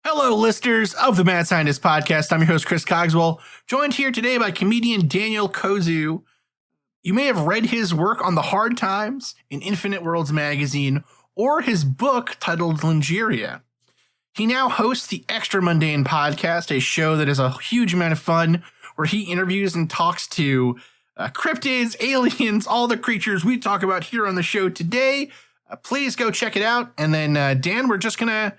Hello, listeners of the Mad Scientist Podcast. I'm your host, Chris Cogswell, joined here today by comedian Daniel Kozuh. You may have read his work on the Hard Times in Infinite Worlds magazine or his book titled Lingeria. He now hosts the Extra Mundane Podcast, a show that is a huge amount of fun where he interviews and talks to cryptids, aliens, all the creatures we talk about here on the show today. Please go check it out. And then, Dan, we're just going to...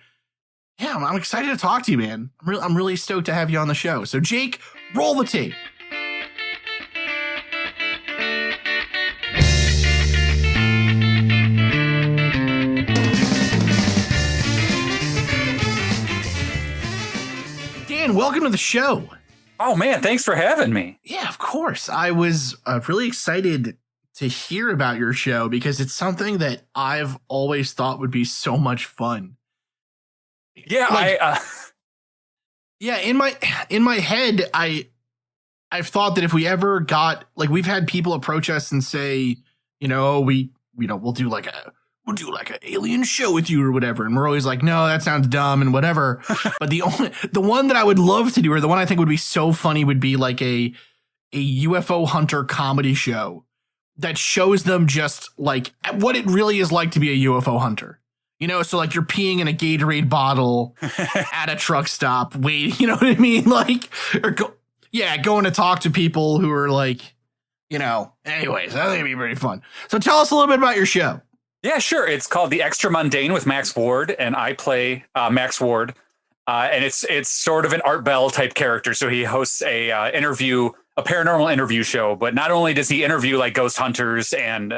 Yeah, I'm excited to talk to you, man. I'm really stoked to have you on the show. So, Jake, roll the tape. Dan, welcome to the show. Oh, man, thanks for having me. Yeah, of course. I was really excited to hear about your show because it's something that I've always thought would be so much fun. Yeah, in my head, I've thought that if we ever got, like, we've had people approach us and say, we'll do like an alien show with you or whatever, and we're always like, no, that sounds dumb and whatever. But the one that I would love to do, or the one I think would be so funny, would be like a UFO hunter comedy show that shows them just like what it really is like to be a UFO hunter. So like you're peeing in a Gatorade bottle at a truck stop, waiting, you know what I mean? Like, going to talk to people who are like, anyways, I think it'd be pretty fun. So tell us a little bit about your show. Yeah, sure. It's called The Extra Mundane with Max Ward, and I play Max Ward. And it's sort of an Art Bell type character. So he hosts a paranormal interview show, but not only does he interview like ghost hunters and,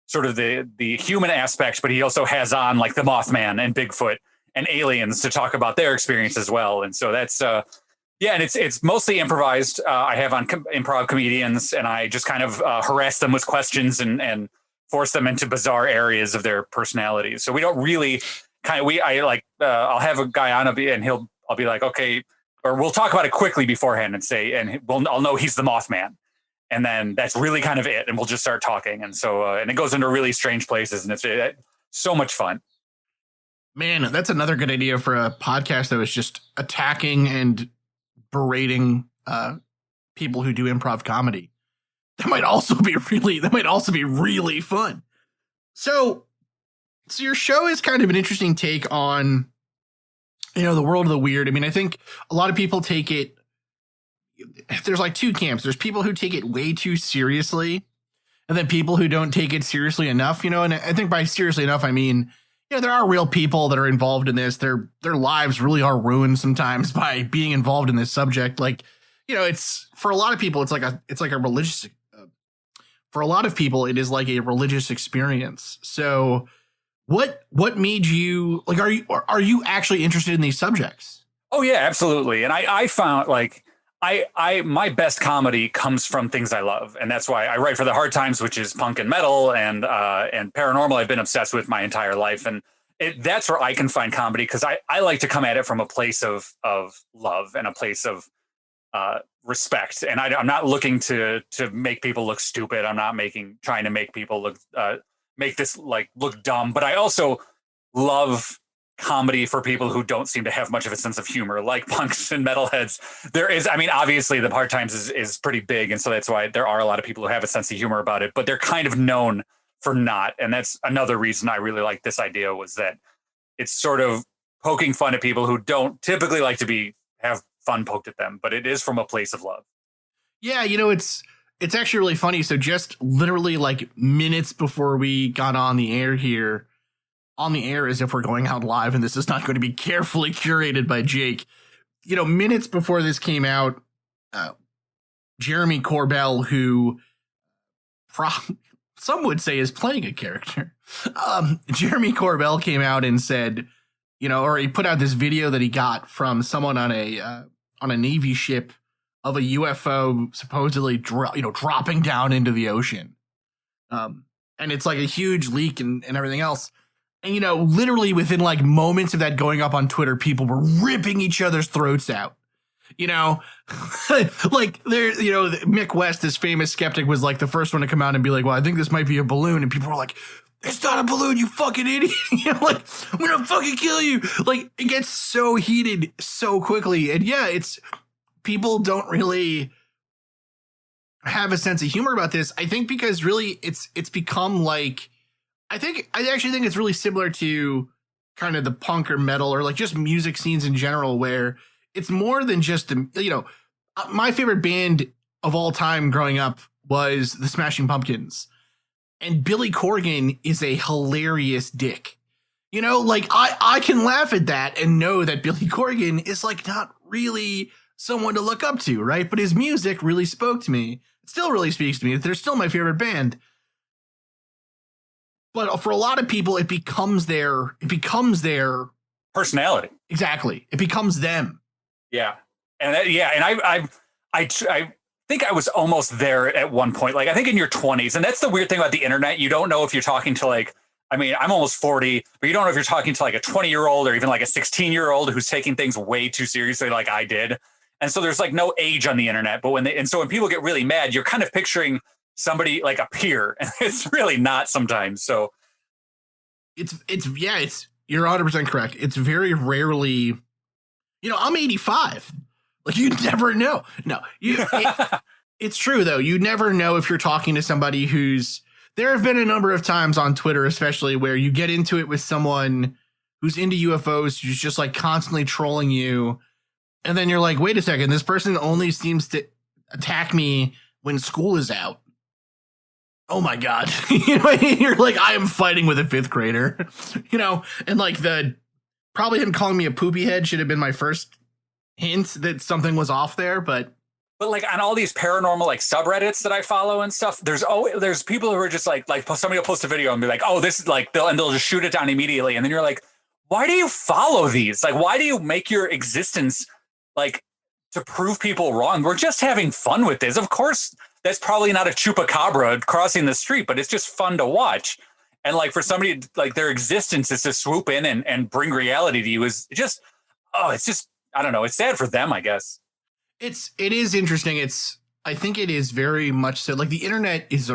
sort of the human aspect, but he also has on like the Mothman and Bigfoot and aliens to talk about their experience as well. And so that's, and it's mostly improvised. I have on improv comedians, and I just kind of harass them with questions and force them into bizarre areas of their personalities. So we don't really I'll have a guy on and I'll be like, okay, or we'll talk about it quickly beforehand and say, and I'll know he's the Mothman. And then that's really kind of it. And we'll just start talking. And so, and it goes into really strange places, and it's so much fun. Man, that's another good idea for a podcast that was just attacking and berating people who do improv comedy. That might also be really fun. So your show is kind of an interesting take on, the world of the weird. I mean, I think a lot of people take it. There's like two camps. There's people who take it way too seriously, and then people who don't take it seriously enough, and I think by seriously enough, I mean, there are real people that are involved in this. Their lives really are ruined sometimes by being involved in this subject. Like, it's for a lot of people, it's like a religious, for a lot of people, it is like a religious experience. So what made you like, are you actually interested in these subjects? Oh yeah, absolutely. And I found like, my best comedy comes from things I love. And that's why I write for the Hard Times, which is punk and metal and paranormal. I've been obsessed with my entire life. And that's where I can find comedy, because I like to come at it from a place of love and a place of respect. And I'm not looking to make people look stupid. I'm not trying to make people look, make this like look dumb. But I also love comedy for people who don't seem to have much of a sense of humor, like punks and metalheads. Obviously the Hard Times is pretty big, and so that's why there are a lot of people who have a sense of humor about it, but they're kind of known for not. And that's another reason I really like this idea, was that it's sort of poking fun at people who don't typically like to have fun poked at them, but it is from a place of love. Yeah, it's actually really funny. So just literally like minutes before we got on the air here, on the air as if we're going out live, and this is not going to be carefully curated by Jake. Minutes before this came out, Jeremy Corbell, who some would say is playing a character, Jeremy Corbell came out and said, or he put out this video that he got from someone on a Navy ship of a UFO supposedly dropping down into the ocean. And it's like a huge leak and everything else. And, literally within like moments of that going up on Twitter, people were ripping each other's throats out. Like Mick West, this famous skeptic, was like the first one to come out and be like, well, I think this might be a balloon. And people were like, it's not a balloon, you fucking idiot. You know, like, I'm gonna fucking kill you. Like, it gets so heated so quickly. And yeah, it's people don't really have a sense of humor about this. I think because really it's become like I actually think it's really similar to kind of the punk or metal or like just music scenes in general, where it's more than just the, you know, my favorite band of all time growing up was the Smashing Pumpkins, and Billy Corgan is a hilarious dick. You know, like I can laugh at that and know that Billy Corgan is like not really someone to look up to, right? But his music really spoke to me. It still really speaks to me. They're still my favorite band. But for a lot of people, it becomes their personality. Exactly. It becomes them. Yeah. And I think I was almost there at one point. Like, I think in your 20s, and that's the weird thing about the internet. You don't know if you're talking to like, I mean, I'm almost 40, but you don't know if you're talking to like a 20-year-old or even like a 16-year-old who's taking things way too seriously like I did. And so there's like no age on the internet. But when people get really mad, you're kind of picturing somebody like a peer, and it's really not sometimes. So it's you're 100% correct. It's very rarely, you know, I'm 85. Like, you never know. No, it's true though. You never know if you're talking to somebody there have been a number of times on Twitter, especially, where you get into it with someone who's into UFOs, who's just like constantly trolling you. And then you're like, wait a second, this person only seems to attack me when school is out. Oh my God. You know, you're like, I am fighting with a 5th grader, you know, and like probably him calling me a poopy head should have been my first hint that something was off there. But like on all these paranormal like subreddits that I follow and stuff, there's people who are just like somebody will post a video and be like, oh, this is like, they'll just shoot it down immediately. And then you're like, why do you follow these? Like, why do you make your existence like to prove people wrong? We're just having fun with this. Of course, that's probably not a chupacabra crossing the street, but it's just fun to watch. And like for somebody like their existence is to swoop in and bring reality to you is just, it's just, I don't know. It's sad for them, I guess. It is interesting. I think it is very much so. Like, the internet has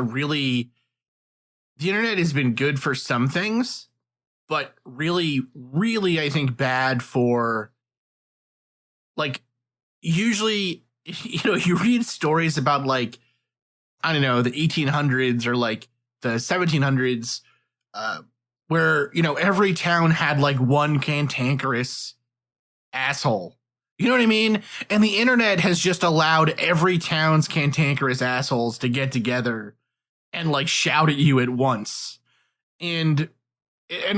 been good for some things, but really, really, I think bad for, like, usually, you know, you read stories about like, I don't know, the 1800s or like the 1700s, where, you know, every town had like one cantankerous asshole. You know what I mean? And the internet has just allowed every town's cantankerous assholes to get together and like shout at you at once. And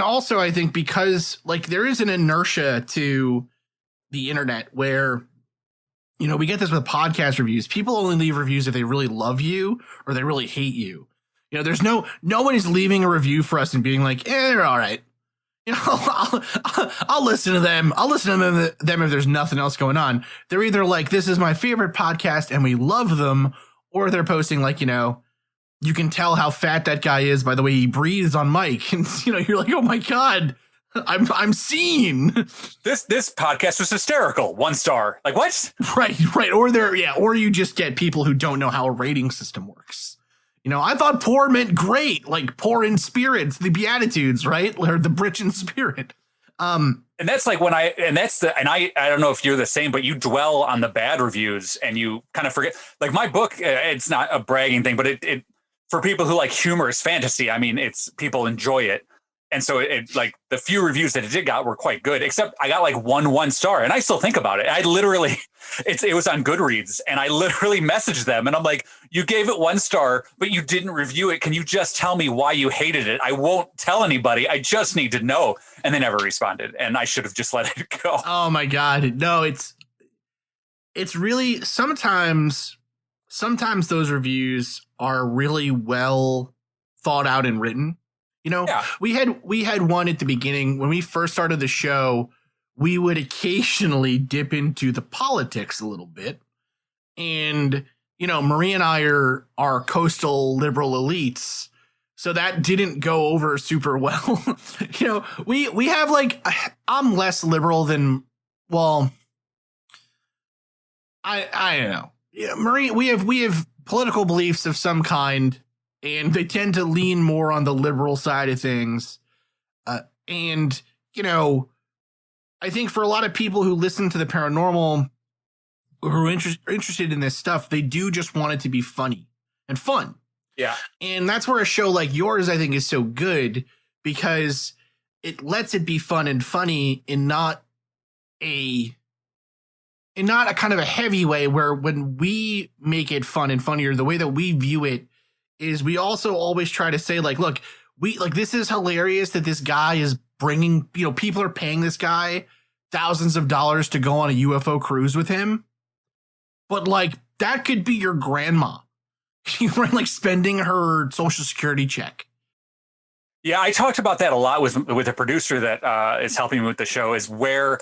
also, I think because like there is an inertia to the internet where, you know, we get this with podcast reviews. People only leave reviews if they really love you or they really hate you. You know, there's no one is leaving a review for us and being like, they're all right. You know, I'll listen to them. I'll listen to them if there's nothing else going on. They're either like, this is my favorite podcast and we love them, or they're posting like, you know, you can tell how fat that guy is by the way he breathes on mic. And, you know, you're like, oh my God, I'm seen. This podcast was hysterical. 1 star. Like, what? Right. Or you just get people who don't know how a rating system works. You know, I thought poor meant great, like poor in spirits, the Beatitudes, right? Or the rich in spirit. And that's like I don't know if you're the same, but you dwell on the bad reviews and you kind of forget. Like my book, it's not a bragging thing, but it for people who like humorous fantasy, I mean, it's people enjoy it. And so it like the few reviews that it did got were quite good, except I got like 1 star and I still think about it. I literally, it was on Goodreads and I literally messaged them and I'm like, you gave it 1 star, but you didn't review it. Can you just tell me why you hated it? I won't tell anybody. I just need to know. And they never responded and I should have just let it go. Oh my God. No, it's really sometimes those reviews are really well thought out and written. You know, yeah. we had one at the beginning when we first started the show. We would occasionally dip into the politics a little bit. And, you know, Marie and I are coastal liberal elites. So that didn't go over super well. You know, we have like, I'm less liberal than, well, I don't know. Yeah, Marie, we have political beliefs of some kind. and they tend to lean more on the liberal side of things. And, you know, I think for a lot of people who listen to the paranormal, who are interested in this stuff, they do just want it to be funny and fun. Yeah. And that's where a show like yours, I think, is so good, because it lets it be fun and funny in not a kind of a heavy way, where when we make it fun and funnier, the way that we view it is we also always try to say, like, look, this is hilarious that this guy is bringing, you know, people are paying this guy thousands of dollars to go on a UFO cruise with him. But like, that could be your grandma, right? Like spending her Social Security check. Yeah, I talked about that a lot with a producer that is helping me with the show, is where,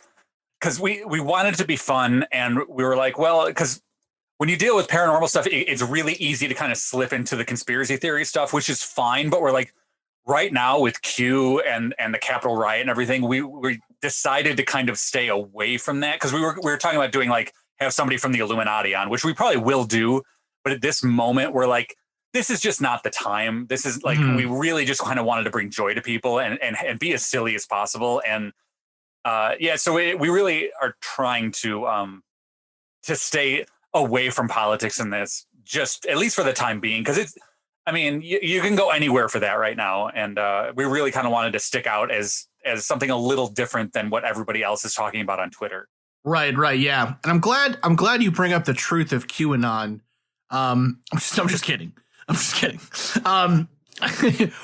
because we wanted it to be fun, and we were like, well, because when you deal with paranormal stuff, it's really easy to kind of slip into the conspiracy theory stuff, which is fine. But we're like, right now with Q and the Capitol riot and everything, we decided to kind of stay away from that, because we were talking about doing, like, have somebody from the Illuminati on, which we probably will do. But at this moment, we're like, this is just not the time. This is like, we really just kind of wanted to bring joy to people and be as silly as possible. And so we really are trying to stay away from politics in this, just at least for the time being, because it's, I mean, you can go anywhere for that right now. And we really kind of wanted to stick out as something a little different than what everybody else is talking about on Twitter. Right. Yeah. And I'm glad you bring up the truth of QAnon. I'm just kidding.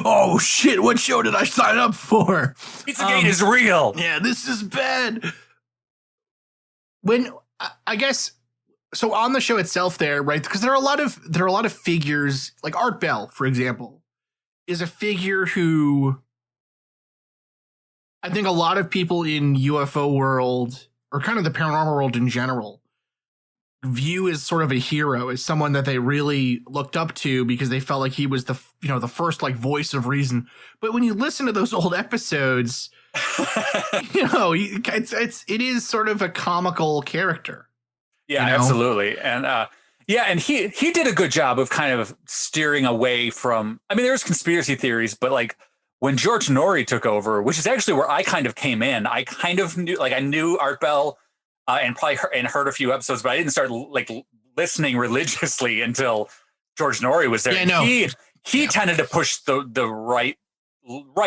Oh shit, what show did I sign up for? Pizzagate is real. Yeah, this is bad. When I guess so on the show itself there, right? Because there are a lot of figures, like Art Bell, for example, is a figure who I think a lot of people in UFO world, or kind of the paranormal world in general, view as sort of a hero, as someone that they really looked up to because they felt like he was the first like voice of reason. But when you listen to those old episodes, it is sort of a comical character. Yeah, absolutely. And and he did a good job of kind of steering away from, I mean, there's conspiracy theories, but like when George Norrie took over, which is actually where I kind of came in, I kind of knew, like, I knew Art Bell and probably heard a few episodes, but I didn't start like listening religiously until George Norrie was there. Yeah, he tended to push the right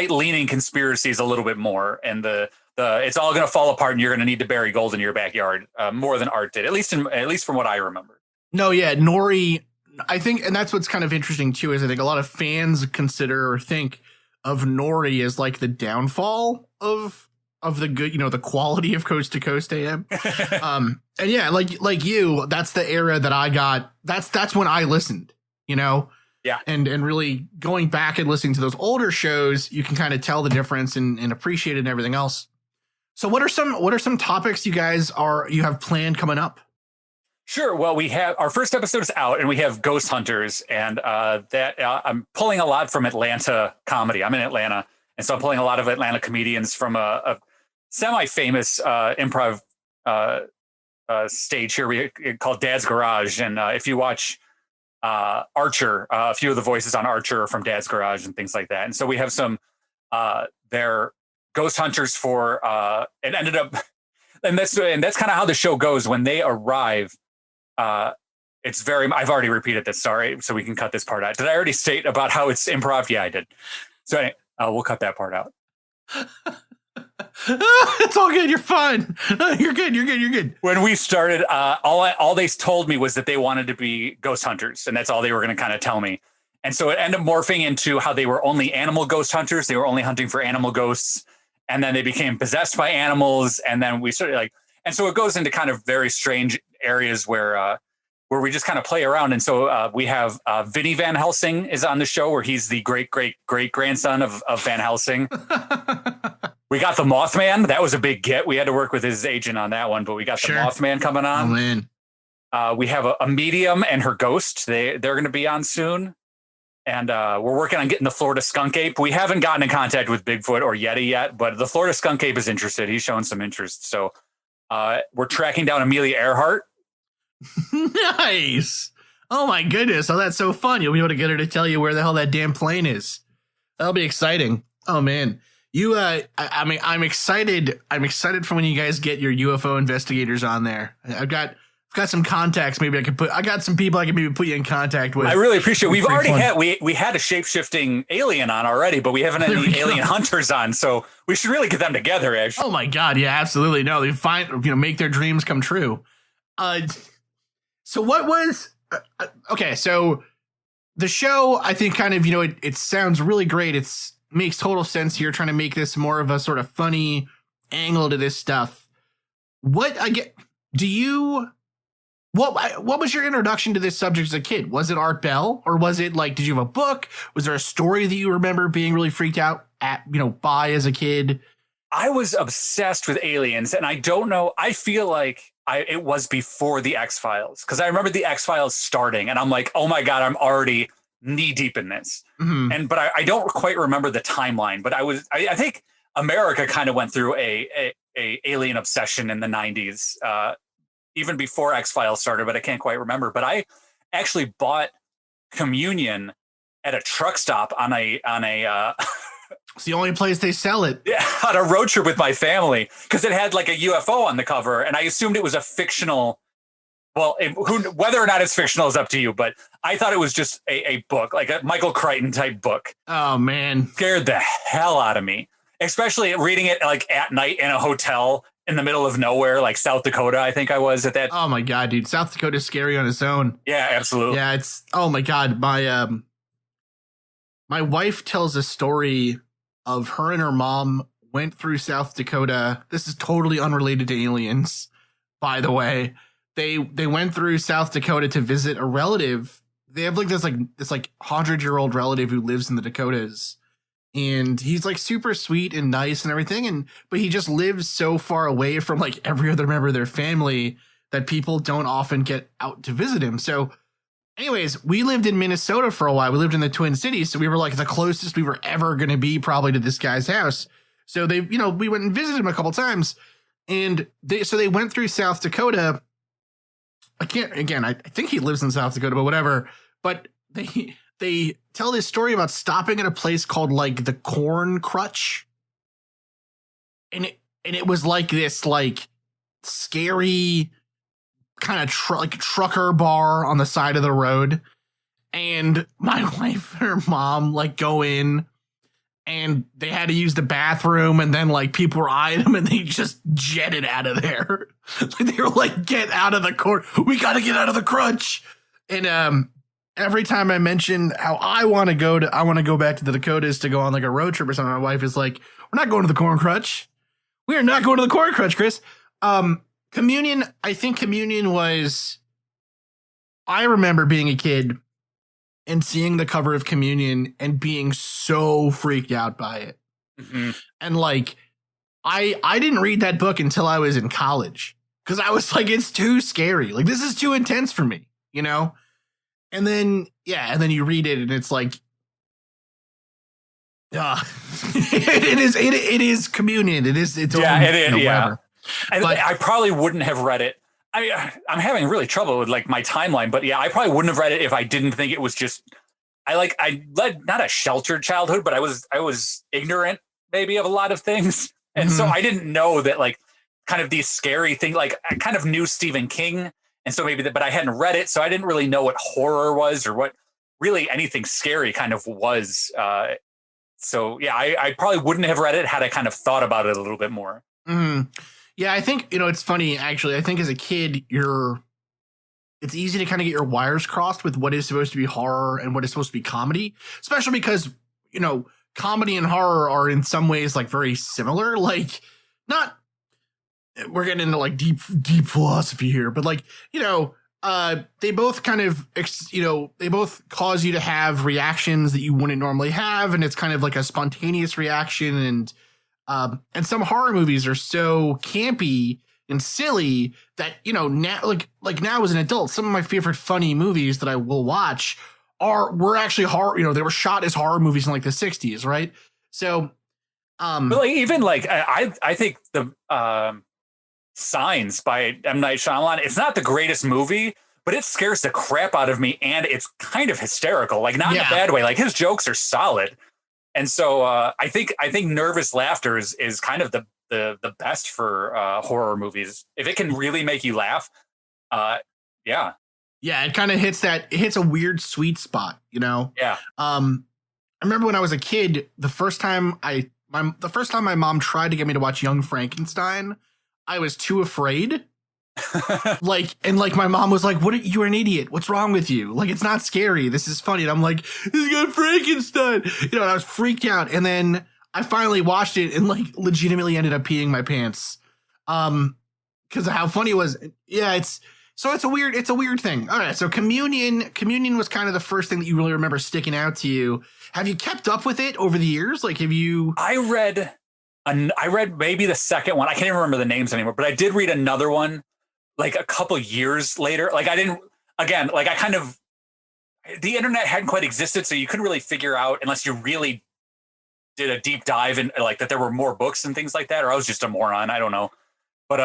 leaning conspiracies a little bit more, and the it's all going to fall apart and you're going to need to bury gold in your backyard more than Art did, at least from what I remember. No, yeah, Norrie, I think, and that's what's kind of interesting too, is I think a lot of fans consider or think of Norrie as like the downfall of the good, the quality of Coast to Coast AM. And yeah, like you, that's the era that I got. That's when I listened, Yeah. And really going back and listening to those older shows, you can kind of tell the difference and appreciate it and everything else. So what are some topics you have planned coming up? Sure. Well, we have our first episode is out, and we have Ghost Hunters, and I'm pulling a lot from Atlanta comedy. I'm in Atlanta, and so I'm pulling a lot of Atlanta comedians from a semi-famous improv stage here called Dad's Garage. And if you watch Archer, a few of the voices on Archer are from Dad's Garage and things like that. And so we have some they're Ghost Hunters for it ended up, and that's kind of how the show goes when they arrive. It's very, I've already repeated this, sorry, so we can cut this part out. Did I already state about how it's improv? Yeah, I did. So anyway, we'll cut that part out. It's all good. You're fine. You're good. When we started, all they told me was that they wanted to be ghost hunters, and that's all they were going to kind of tell me. And so it ended up morphing into how they were only animal ghost hunters. They were only hunting for animal ghosts, and then they became possessed by animals. And then we started and so it goes into kind of very strange areas where we just kind of play around. And so we have Vinny Van Helsing is on the show, where he's the great grandson of Van Helsing. We got the Mothman. That was a big get. We had to work with his agent on that one, but we got the Mothman coming on. Oh, man. We have a medium and her ghost. They're going to be on soon. And we're working on getting the Florida skunk ape. We haven't gotten in contact with Bigfoot or Yeti yet, but the Florida skunk ape is interested. He's showing some interest. So we're tracking down Amelia Earhart. Nice. Oh my goodness! Oh, that's so fun. You'll be able to get her to tell you where the hell that damn plane is. That'll be exciting. Oh man, you. I mean, I'm excited. I'm excited for when you guys get your UFO investigators on there. I've got some contacts. Maybe I got some people I can maybe put you in contact with. I really appreciate it. We've already had we had a shape-shifting alien on already, but we haven't had any alien hunters on, so we should really get them together, actually. Oh my god, yeah, absolutely. No, they make their dreams come true. So what was okay, so the show, I think kind of, it sounds really great. It's makes total sense here, trying to make this more of a sort of funny angle to this stuff. What was your introduction to this subject as a kid? Was it Art Bell, or was it like, did you have a book? Was there a story that you remember being really freaked out by as a kid? I was obsessed with aliens, and I don't know. I feel like it was before the X-Files, because I remember the X-Files starting, and I'm like, oh my God, I'm already knee deep in this. Mm-hmm. But I don't quite remember the timeline. But I think America kind of went through a alien obsession in the 90s. Even before X-Files started, but I can't quite remember. But I actually bought Communion at a truck stop on a it's the only place they sell it. Yeah, on a road trip with my family, because it had like a UFO on the cover, and I assumed it was a fictional. Well, whether or not it's fictional is up to you, but I thought it was just a book, like a Michael Crichton type book. Oh man, scared the hell out of me, especially reading it like at night in a hotel in the middle of nowhere, like South Dakota, I think I was at that. Oh my God, dude. South Dakota is scary on its own. Yeah, absolutely. Yeah, oh my God. My wife tells a story of her and her mom went through South Dakota. This is totally unrelated to aliens, by the way. They went through South Dakota to visit a relative. They have this 100-year-old relative who lives in the Dakotas. And he's like super sweet and nice and everything. But he just lives so far away from like every other member of their family that people don't often get out to visit him. So anyways, we lived in Minnesota for a while. We lived in the Twin Cities. So we were like the closest we were ever going to be probably to this guy's house. So we went and visited him a couple times. And they went through South Dakota. I think he lives in South Dakota, but whatever. But they tell this story about stopping at a place called like the Corn Crutch. And it was like this like scary kind of trucker bar on the side of the road. And my wife and her mom like go in, and they had to use the bathroom, and then like people were eyeing them, and they just jetted out of there. They were like, get out of the corn. We got to get out of the crutch. And every time I mention how I want to go back to the Dakotas to go on like a road trip or something, my wife is like, we're not going to the Corn Crutch. We are not going to the Corn Crutch, Chris. Communion, I think Communion was, I remember being a kid and seeing the cover of Communion and being so freaked out by it. Mm-hmm. And like, I didn't read that book until I was in college, because I was like, it's too scary. Like, this is too intense for me, And then you read it and it's like, it is Communion. It's yeah. I probably wouldn't have read it. I'm having really trouble with like my timeline, but yeah, I probably wouldn't have read it if I didn't think it was just, I led not a sheltered childhood, but I was ignorant maybe of a lot of things. And so I didn't know that like kind of these scary things, like I kind of knew Stephen King. And so but I hadn't read it. So I didn't really know what horror was or what really anything scary kind of was. So yeah, I probably wouldn't have read it had I kind of thought about it a little bit more. Mm-hmm. Yeah, I think, it's funny, actually. I think as a kid, it's easy to kind of get your wires crossed with what is supposed to be horror and what is supposed to be comedy, especially because, comedy and horror are in some ways like very similar. Like, we're getting into like deep philosophy here, but like, they both kind of, they both cause you to have reactions that you wouldn't normally have. And it's kind of like a spontaneous reaction. And some horror movies are so campy and silly that, now, like now as an adult, some of my favorite funny movies that I will watch were actually horror, they were shot as horror movies in like the 60s. Right. So, but like, even like, I think the, Signs by M. Night Shyamalan, it's not the greatest movie, but it scares the crap out of me, and it's kind of hysterical, like not in a bad way. Like his jokes are solid, and so I think nervous laughter is kind of the best for horror movies if it can really make you laugh. Yeah, it kind of hits a weird sweet spot, you know. Yeah. I remember when I was a kid, the first time my mom tried to get me to watch Young Frankenstein, I was too afraid. like my mom was like, you're an idiot. What's wrong with you? Like, it's not scary. This is funny. And I'm like, this is got Frankenstein. You know, and I was freaked out. And then I finally watched it and like legitimately ended up peeing my pants. Because of how funny it was. Yeah, it's a weird thing. All right. So communion was kind of the first thing that you really remember sticking out to you. Have you kept up with it over the years? Like, have you? I read maybe the second one. I can't even remember the names anymore, but I did read another one like a couple years later. Like the internet hadn't quite existed. So you couldn't really figure out unless you really did a deep dive in like that there were more books and things like that, or I was just a moron. I don't know. But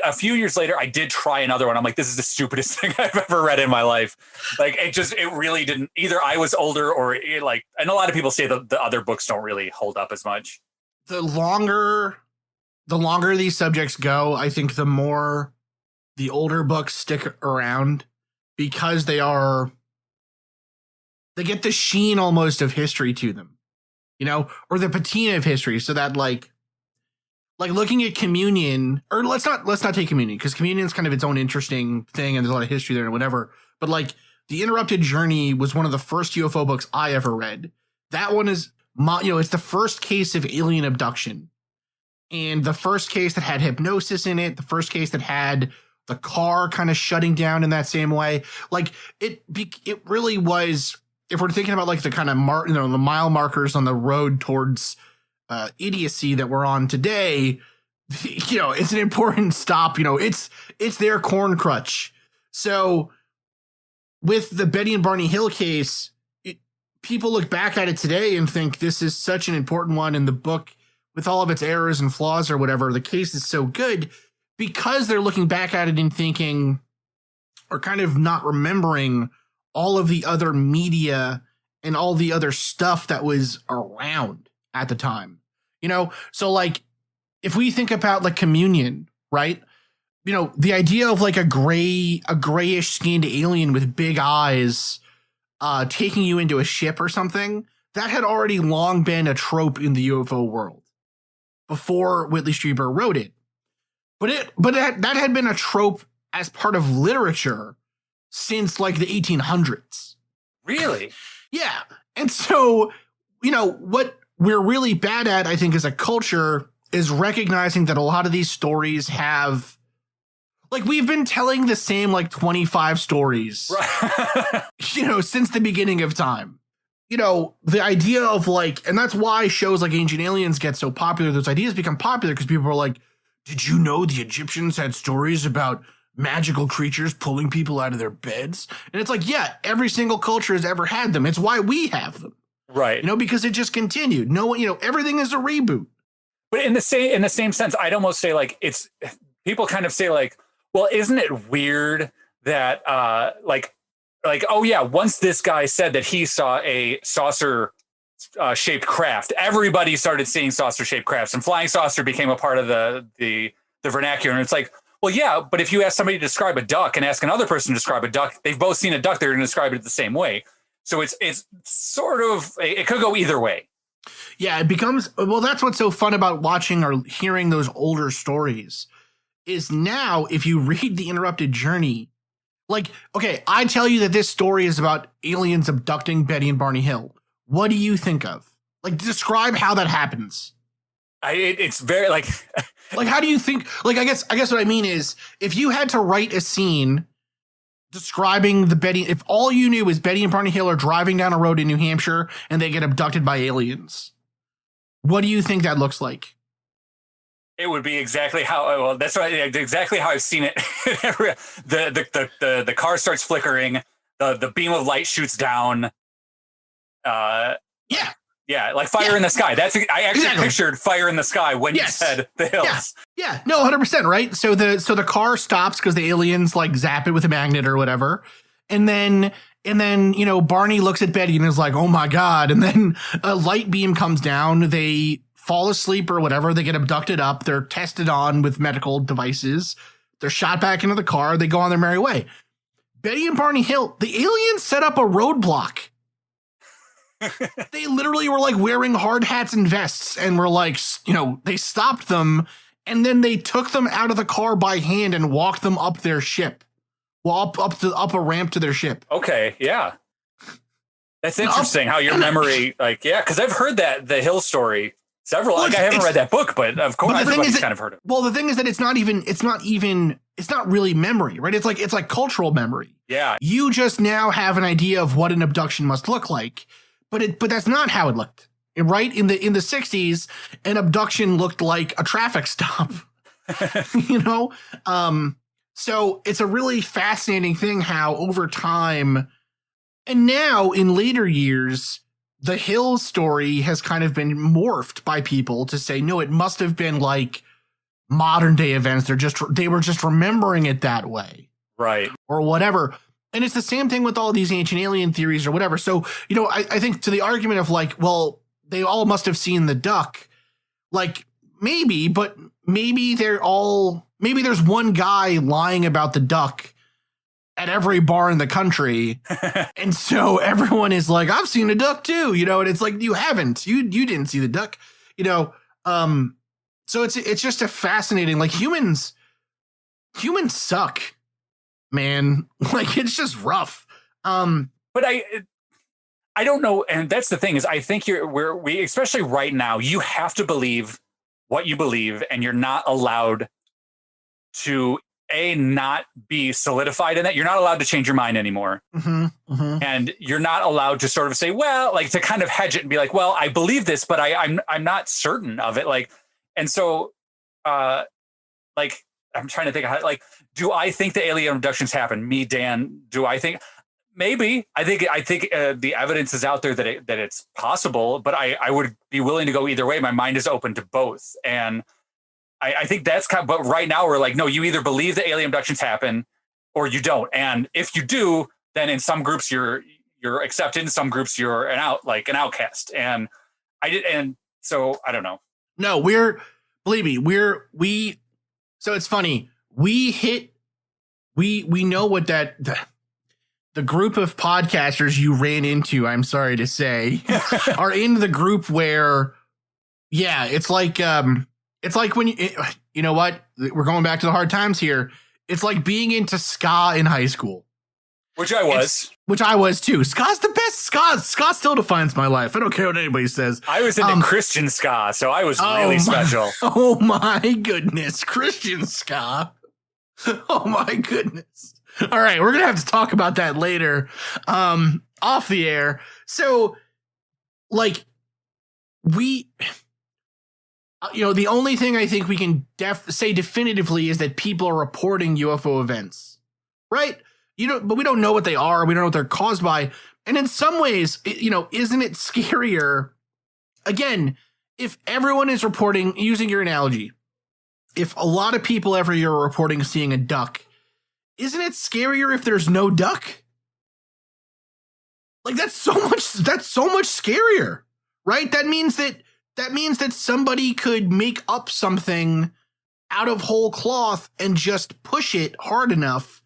a few years later, I did try another one. I'm like, this is the stupidest thing I've ever read in my life. Like it really didn't. Either I was older or and a lot of people say the other books don't really hold up as much. The longer these subjects go, I think the more the older books stick around because they get the sheen almost of history to them, you know, or the patina of history. So that like looking at Communion, or let's not take Communion because Communion is kind of its own interesting thing and there's a lot of history there and whatever. But like The Interrupted Journey was one of the first UFO books I ever read. That one is, it's the first case of alien abduction and the first case that had hypnosis in it. The first case that had the car kind of shutting down in that same way. Like it really was, if we're thinking about like the kind of the mile markers on the road towards idiocy that we're on today, you know, it's an important stop. You know, it's their corn crutch. So with the Betty and Barney Hill case, people look back at it today and think this is such an important one in the book with all of its errors and flaws or whatever. The case is so good because they're looking back at it and thinking, or kind of not remembering all of the other media and all the other stuff that was around at the time, you know? So like, if we think about like Communion, right? You know, the idea of like a grayish skinned alien with big eyes, taking you into a ship or something, that had already long been a trope in the UFO world before Whitley Strieber wrote it. But that had been a trope as part of literature since like the 1800s. Really? Yeah. And so, you know, what we're really bad at, I think, as a culture is recognizing that a lot of these stories have, like, we've been telling the same like 25 stories, right. You know, since the beginning of time. You know, the idea of like, and that's why shows like Ancient Aliens get so popular. Those ideas become popular because people are like, did you know the Egyptians had stories about magical creatures pulling people out of their beds? And it's like, yeah, every single culture has ever had them. It's why we have them. Right. You know, because it just continued. No one, you know, everything is a reboot. But in the same sense, I'd almost say like it's, people kind of say like, well, isn't it weird that like, oh yeah, once this guy said that he saw a saucer shaped craft, everybody started seeing saucer shaped crafts, and flying saucer became a part of the vernacular. And it's like, well, yeah, but if you ask somebody to describe a duck and ask another person to describe a duck, they've both seen a duck, they're going to describe it the same way. So it's sort of, it could go either way. Yeah, it becomes, well, that's what's so fun about watching or hearing those older stories is now if you read The Interrupted Journey, like, okay, I tell you that this story is about aliens abducting Betty and Barney Hill. What do you think of? Like, describe how that happens. It's very like, like, how do you think? Like, I guess what I mean is, if you had to write a scene describing the Betty, if all you knew is Betty and Barney Hill are driving down a road in New Hampshire and they get abducted by aliens, what do you think that looks like? It would be exactly how, well, that's right, exactly how I've seen it. the car starts flickering, the beam of light shoots down. Yeah. Yeah, like Fire in the Sky. That's I actually pictured Fire in the Sky when you said the hills. Yeah, no, 100%, right? So the car stops because the aliens like zap it with a magnet or whatever, and then Barney looks at Betty and is like, "Oh my god!" And then a light beam comes down. They fall asleep or whatever. They get abducted up. They're tested on with medical devices. They're shot back into the car. They go on their merry way. Betty and Barney Hill. The aliens set up a roadblock. They literally were like wearing hard hats and vests and were like, they stopped them and then they took them out of the car by hand and walked them up their ship. Well, up a ramp to their ship. Okay, yeah. That's interesting how your memory, because I've heard the Hill story several. I haven't read that book, but of course everybody's kind of heard it. Well, the thing is that it's not really memory, right? It's like cultural memory. Yeah. You just now have an idea of what an abduction must look like. But that's not how it looked, right? In the 60s, an abduction looked like a traffic stop, So it's a really fascinating thing how over time, and now in later years, the Hill story has kind of been morphed by people to say, no, it must have been like modern day events. They were just remembering it that way, right, or whatever. And it's the same thing with all these ancient alien theories or whatever. So, I think to the argument of like, well, they all must have seen the duck. Like maybe, but maybe maybe there's one guy lying about the duck at every bar in the country. And so everyone is like, I've seen a duck too, and it's like, you haven't, you didn't see the duck, so it's just a fascinating, like humans suck. Man, like it's just rough. But I don't know, and that's the thing is, I think we especially right now, you have to believe what you believe, and you're not allowed to not be solidified in that. You're not allowed to change your mind anymore, and you're not allowed to sort of say, well, like to kind of hedge it and be like, well, I believe this, but I'm not certain of it, like, and so, like. I'm trying to think how, like, do I think the alien abductions happen? Me, Dan, do I think maybe? I think the evidence is out there that it's possible, but I would be willing to go either way. My mind is open to both. And I think that's but right now we're like, no, you either believe the alien abductions happen or you don't. And if you do, then in some groups you're accepted, in some groups you're an outcast. And so I don't know. No, believe me, so it's funny. We know what the group of podcasters you ran into, I'm sorry to say, are in the group where, it's like when you know what, we're going back to the hard times here. It's like being into ska in high school. Which I was too. Ska's the best. Ska still defines my life. I don't care what anybody says. I was into Christian ska, so I was really special. Oh my goodness, Christian ska. Oh my goodness. All right, we're gonna have to talk about that later, off the air. So, like, the only thing I think we can say definitively is that people are reporting UFO events, right? But we don't know what they are. We don't know what they're caused by. And in some ways, isn't it scarier? Again, if everyone is reporting, using your analogy, if a lot of people every year are reporting seeing a duck, isn't it scarier if there's no duck? Like that's so much scarier, right? That means that somebody could make up something out of whole cloth and just push it hard enough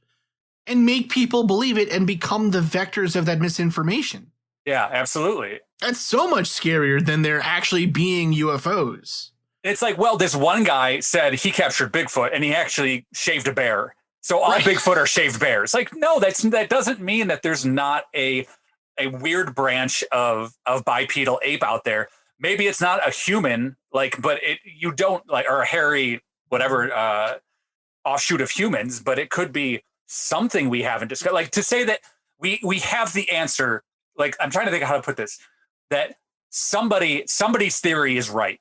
and make people believe it and become the vectors of that misinformation. Yeah, absolutely. That's so much scarier than there actually being UFOs. It's like, well, this one guy said he captured Bigfoot and he actually shaved a bear. So all Bigfoot are shaved bears. Like, no, that doesn't mean that there's not a weird branch of bipedal ape out there. Maybe it's not a human, but you don't or a hairy, whatever, offshoot of humans, but it could be something we haven't discussed. Like to say that we have the answer, like I'm trying to think of how to put this, that somebody's theory is right.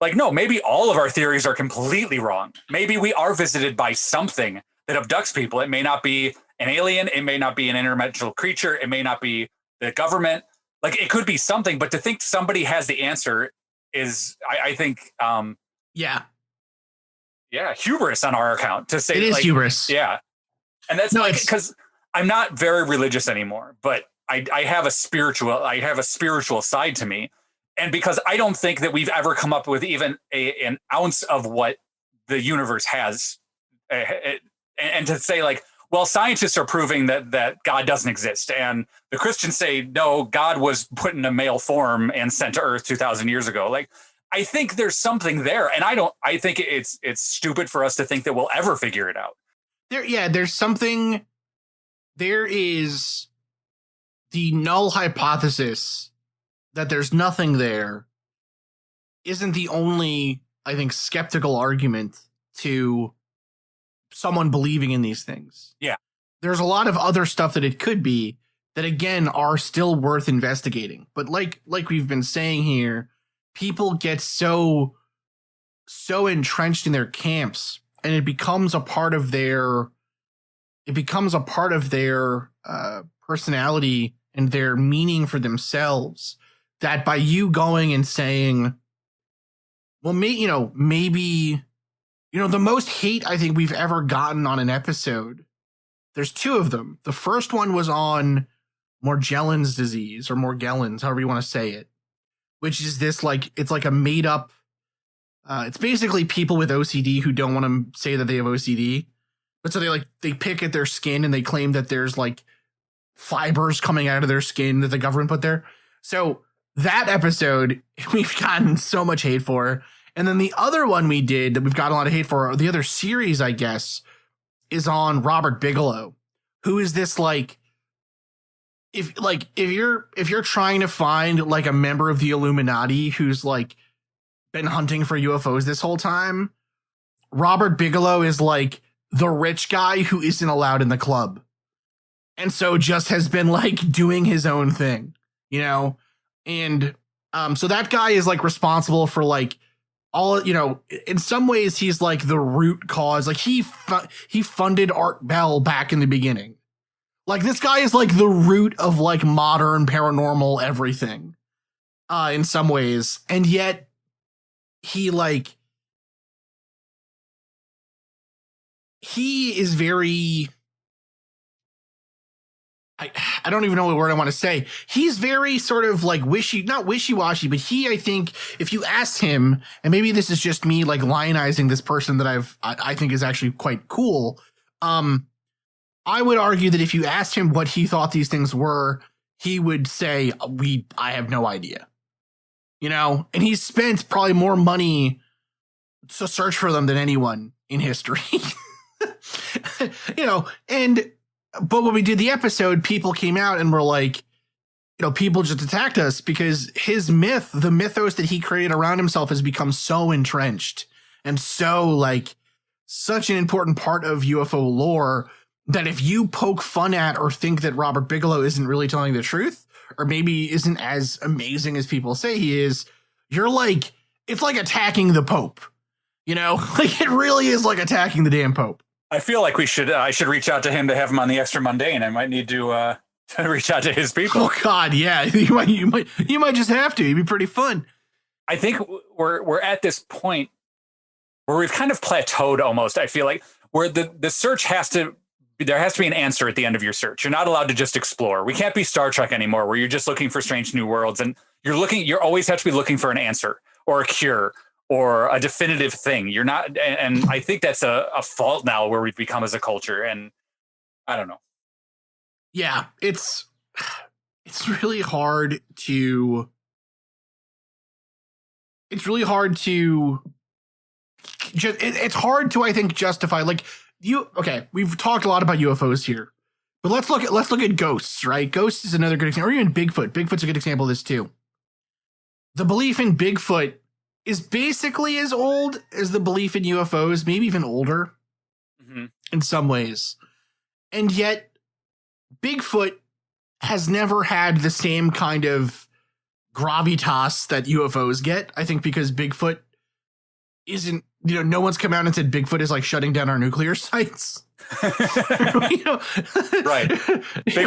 Like, no, maybe all of our theories are completely wrong. Maybe we are visited by something that abducts people. It may not be an alien. It may not be an interdimensional creature. It may not be the government. Like, it could be something, but to think somebody has the answer is, I think, Yeah, hubris on our account to say it is like, hubris. yeah. And that's No, like, it's because I'm not very religious anymore, but I have a spiritual side to me. And because I don't think that we've ever come up with even an ounce of what the universe has. And to say like, well, scientists are proving that God doesn't exist. And the Christians say, no, God was put in a male form and sent to Earth 2,000 years ago. Like, I think there's something there. And I think it's stupid for us to think that we'll ever figure it out. There's something. There is the null hypothesis that there's nothing there isn't the only, I think, skeptical argument to someone believing in these things. Yeah. There's a lot of other stuff that it could be that, again, are still worth investigating. But like we've been saying here, people get so entrenched in their camps, and it becomes a part of their personality and their meaning for themselves, that by you going and saying, well, maybe the most hate I think we've ever gotten on an episode, there's two of them. The first one was on Morgellons disease, or Morgellons, however you want to say it, which is this, like, it's like a made up, it's basically people with OCD who don't want to say that they have OCD. But so they pick at their skin and they claim that there's like fibers coming out of their skin that the government put there. So that episode we've gotten so much hate for. And then the other one we did that we've got a lot of hate for, or the other series, I guess, is on Robert Bigelow, who is this like, if you're trying to find like a member of the Illuminati who's like been hunting for UFOs this whole time, Robert Bigelow is like the rich guy who isn't allowed in the club. And so just has been like doing his own thing, and so that guy is like responsible for like all, in some ways he's like the root cause. Like he funded Art Bell back in the beginning. Like this guy is like the root of like modern paranormal everything, in some ways. And yet he is very, I don't even know what word I want to say. He's very sort of like not wishy-washy, but I think if you asked him, and maybe this is just me like lionizing this person that I think is actually quite cool. I would argue that if you asked him what he thought these things were, he would say, I have no idea, and he's spent probably more money to search for them than anyone in history. But when we did the episode, people came out and were like, people just attacked us because his myth, the mythos that he created around himself, has become so entrenched and so like such an important part of UFO lore that if you poke fun at or think that Robert Bigelow isn't really telling the truth, or maybe isn't as amazing as people say he is, you're like, it's like attacking the Pope, like it really is like attacking the damn Pope. I feel like I should reach out to him to have him on the Extra Mundane. I might need to reach out to his people. Oh God, yeah, you might just have to. It'd be pretty fun. I think we're at this point where we've kind of plateaued almost. I feel like where the search there has to be an answer at the end of your search. You're not allowed to just explore. We can't be Star Trek anymore, where you're just looking for strange new worlds, and you're always have to be looking for an answer or a cure or a definitive thing. You're not, and I think that's a fault now where we've become as a culture. And I don't know. Yeah, it's really hard to. It's really hard to. It's hard to, I think, justify like okay. We've talked a lot about UFOs here, but let's look at ghosts, right? Ghosts is another good example, or even Bigfoot. Bigfoot's a good example of this too. The belief in Bigfoot is basically as old as the belief in UFOs, maybe even older in some ways. And yet Bigfoot has never had the same kind of gravitas that UFOs get. I think because Bigfoot isn't, no one's come out and said Bigfoot is like shutting down our nuclear sites. You know, Right. you know,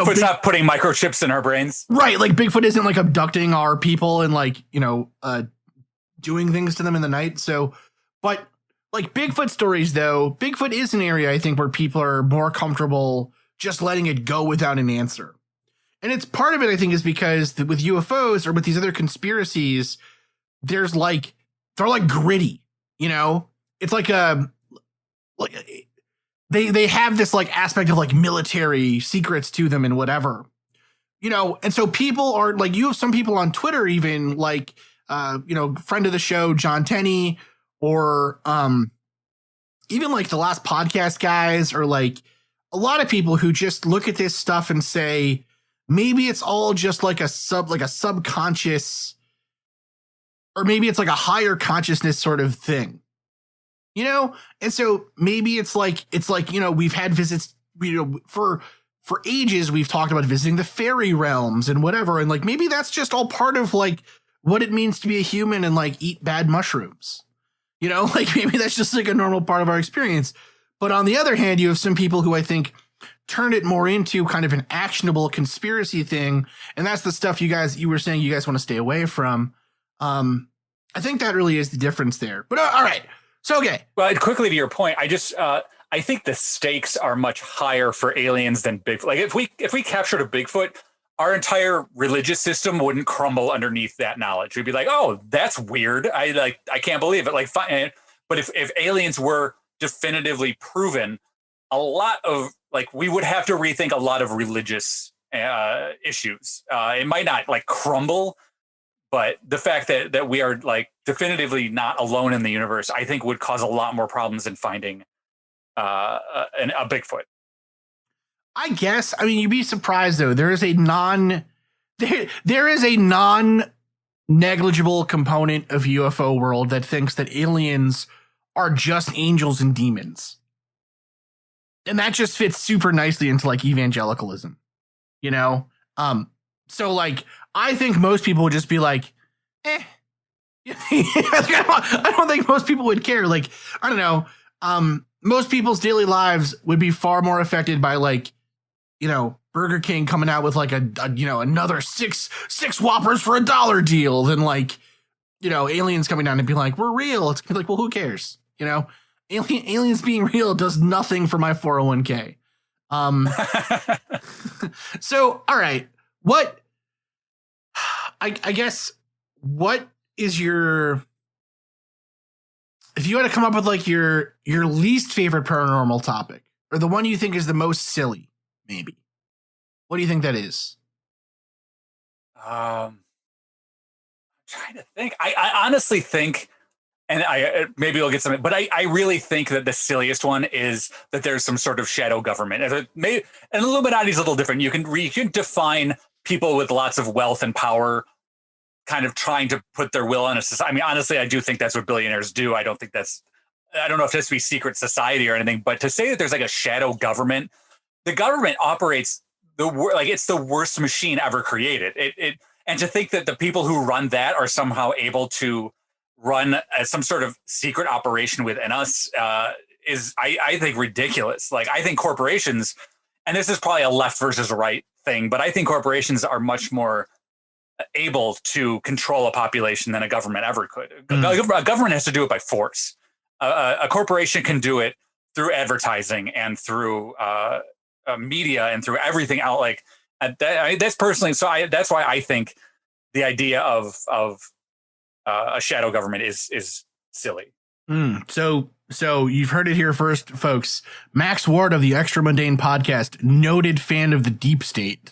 Bigfoot's not putting microchips in our brains. right. Like Bigfoot isn't like abducting our people and like, doing things to them in the night. So, but like Bigfoot stories, though, Bigfoot is an area I think where people are more comfortable just letting it go without an answer. And it's part of it, I think, is because with UFOs or with these other conspiracies, they're like gritty, you know? It's like they have this like aspect of like military secrets to them and whatever, you know? And so people are like, you have some people on Twitter, even like, friend of the show, John Tenney, or even like the Last Podcast guys, or like a lot of people who just look at this stuff and say, maybe it's all just like a subconscious, or maybe it's like a higher consciousness sort of thing, you know? And so maybe it's like, we've had visits, for ages, we've talked about visiting the fairy realms and whatever. And like, maybe that's just all part of like what it means to be a human and like eat bad mushrooms, you know, like maybe that's just like a normal part of our experience. But on the other hand, you have some people who I think turn it more into kind of an actionable conspiracy thing. And that's the stuff you were saying you guys want to stay away from. I think that really is the difference there. But all right. So, okay. Well, quickly to your point, I think the stakes are much higher for aliens than Bigfoot. Like if we captured a Bigfoot, our entire religious system wouldn't crumble underneath that knowledge. We'd be like, oh, that's weird. I can't believe it. Like, fine. But if aliens were definitively proven, a lot of we would have to rethink a lot of religious issues. It might not like crumble, but the fact that we are like definitively not alone in the universe, I think would cause a lot more problems in finding a Bigfoot. I guess. I mean, you'd be surprised though. There is a non-negligible component of UFO world that thinks that aliens are just angels and demons. And that just fits super nicely into like evangelicalism, you know? So like, I think most people would just be like, I don't think most people would care. Like, I don't know. Most people's daily lives would be far more affected by like, Burger King coming out with like another six Whoppers for $1 deal than like, aliens coming down and be like, we're real. It's like, well, who cares? Aliens being real does nothing for my 401k. So, all right. What, I guess, what is if you had to come up with like your least favorite paranormal topic, or the one you think is the most silly, maybe, what do you think that is? I'm trying to think. I honestly think, and maybe we'll get something, but I really think that the silliest one is that there's some sort of shadow government. And Illuminati is a little different. You can define people with lots of wealth and power kind of trying to put their will on a society. I mean, honestly, I do think that's what billionaires do. I don't know if it has to be secret society or anything, but to say that there's like a shadow government, the government operates it's the worst machine ever created. And to think that the people who run that are somehow able to run some sort of secret operation within us is, I think, ridiculous. Like, I think corporations, and this is probably a left versus right thing, but I think corporations are much more able to control a population than a government ever could. A government has to do it by force. A corporation can do it through advertising and through media and through everything out. Like that's personally. So that's why I think the idea of a shadow government is silly. So you've heard it here first, folks. Max Ward of the Extra Mundane Podcast, noted fan of the deep state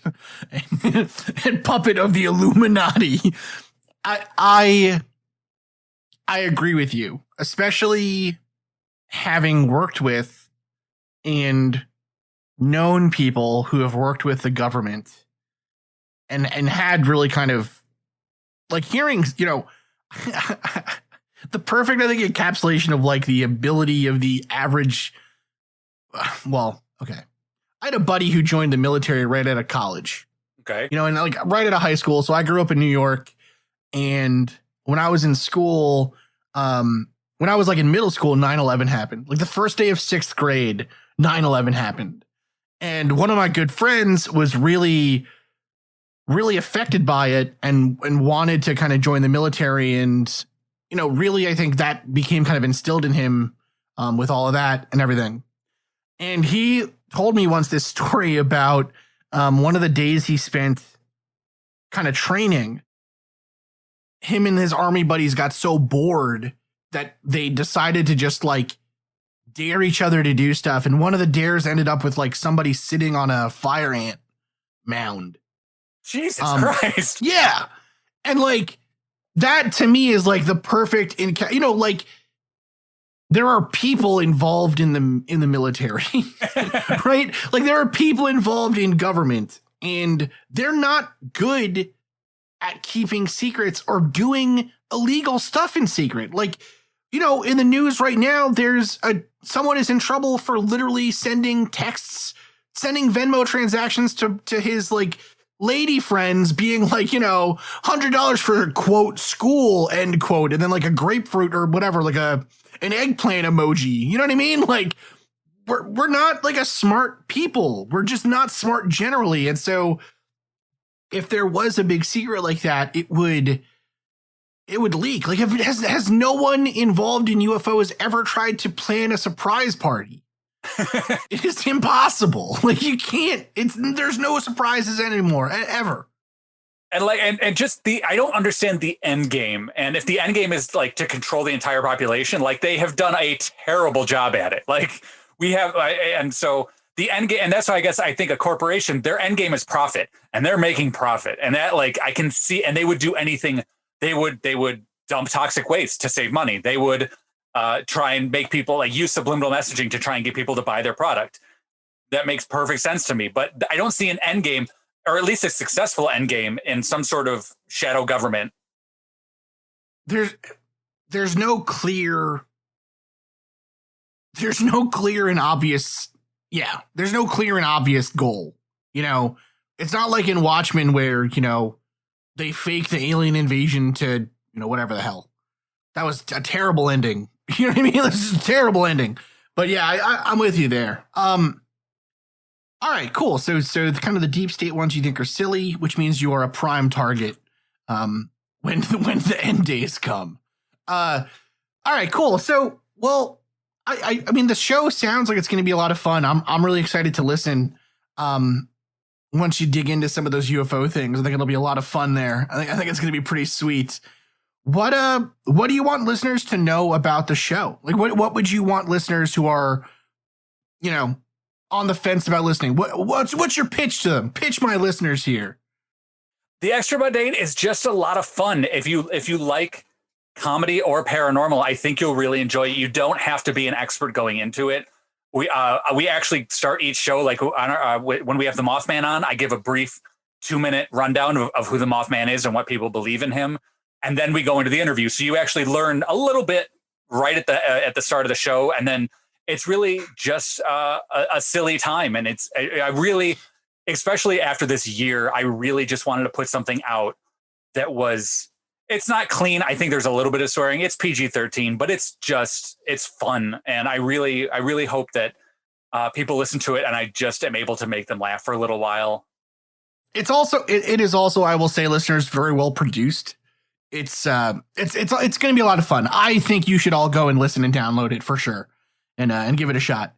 and puppet of the Illuminati. I agree with you, especially having worked with and known people who have worked with the government and had really kind of like hearings, the perfect, I think, encapsulation of like the ability of the average. Well, okay. I had a buddy who joined the military right out of college. Okay. And like right out of high school. So I grew up in New York, and when I was in school, when I was like in middle school, 9/11 happened. Like the first day of 6th grade, 9/11 happened. And one of my good friends was really, really affected by it and wanted to kind of join the military. And, really, I think that became kind of instilled in him with all of that and everything. And he told me once this story about one of the days he spent kind of training. Him and his army buddies got so bored that they decided to just like dare each other to do stuff. And one of the dares ended up with like somebody sitting on a fire ant mound. Jesus Christ. Yeah. And like that to me is like the perfect, like there are people involved in the military, right? Like there are people involved in government and they're not good at keeping secrets or doing illegal stuff in secret. Like, in the news right now, there's someone is in trouble for literally sending texts, sending Venmo transactions to his like lady friends being like, $100 for quote school, end quote, and then like a grapefruit or whatever, like an eggplant emoji. You know what I mean? Like we're not like a smart people. We're just not smart generally. And so if there was a big secret like that, it would leak. Like, if it has no one involved in UFOs ever tried to plan a surprise party? It is impossible. Like, you can't. There's no surprises anymore ever. And like, and just I don't understand the end game. And if the end game is like to control the entire population, like they have done a terrible job at it. Like we have, and so. The end game, and that's why I think a corporation, their end game is profit, and they're making profit, and that like I can see, and they would do anything. They would dump toxic waste to save money. They would try and make people like use subliminal messaging to try and get people to buy their product. That makes perfect sense to me, but I don't see an end game, or at least a successful end game in some sort of shadow government. There's no clear and obvious. Yeah, there's no clear and obvious goal. It's not like in Watchmen where, they fake the alien invasion to, whatever the hell. That was a terrible ending. You know what I mean? This is a terrible ending. But yeah, I'm with you there. All right, cool. So kind of the deep state ones you think are silly, which means you are a prime target when the end days come. All right, cool. So, well, I mean, the show sounds like it's going to be a lot of fun. I'm really excited to listen. Once you dig into some of those UFO things, I think it'll be a lot of fun there. I think it's going to be pretty sweet. What do you want listeners to know about the show? Like, what would you want listeners who are, on the fence about listening? What's your pitch to them? Pitch my listeners here. The Extra Mundane is just a lot of fun. If you like comedy or paranormal, I think you'll really enjoy it. You don't have to be an expert going into it. We actually start each show like on when we have the Mothman on. I give a brief 2-minute rundown of who the Mothman is and what people believe in him, and then we go into the interview. So you actually learn a little bit right at the start of the show, and then it's really just a silly time. And I really, especially after this year, I really just wanted to put something out that was. It's not clean. I think there's a little bit of swearing. It's PG-13, but it's fun. And I really hope that people listen to it and I just am able to make them laugh for a little while. It is also, I will say, listeners, very well produced. It's going to be a lot of fun. I think you should all go and listen and download it for sure and give it a shot.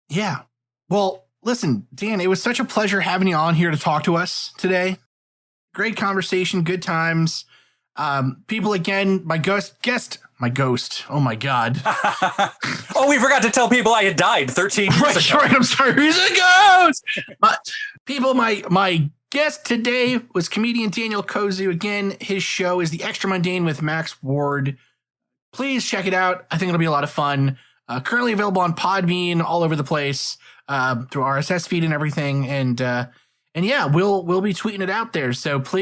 Yeah. Well, listen, Dan, it was such a pleasure having you on here to talk to us today. Great conversation, good times. People, again, my ghost. Oh my God. Oh, we forgot to tell people I had died 13 years ago. Right, I'm sorry. Who's a ghost? People, my guest today was comedian Daniel Kozuh. Again, his show is The Extra Mundane with Max Ward. Please check it out. I think it'll be a lot of fun. Currently available on Podbean, all over the place, through RSS feed and everything. And yeah, we'll be tweeting it out there. So please.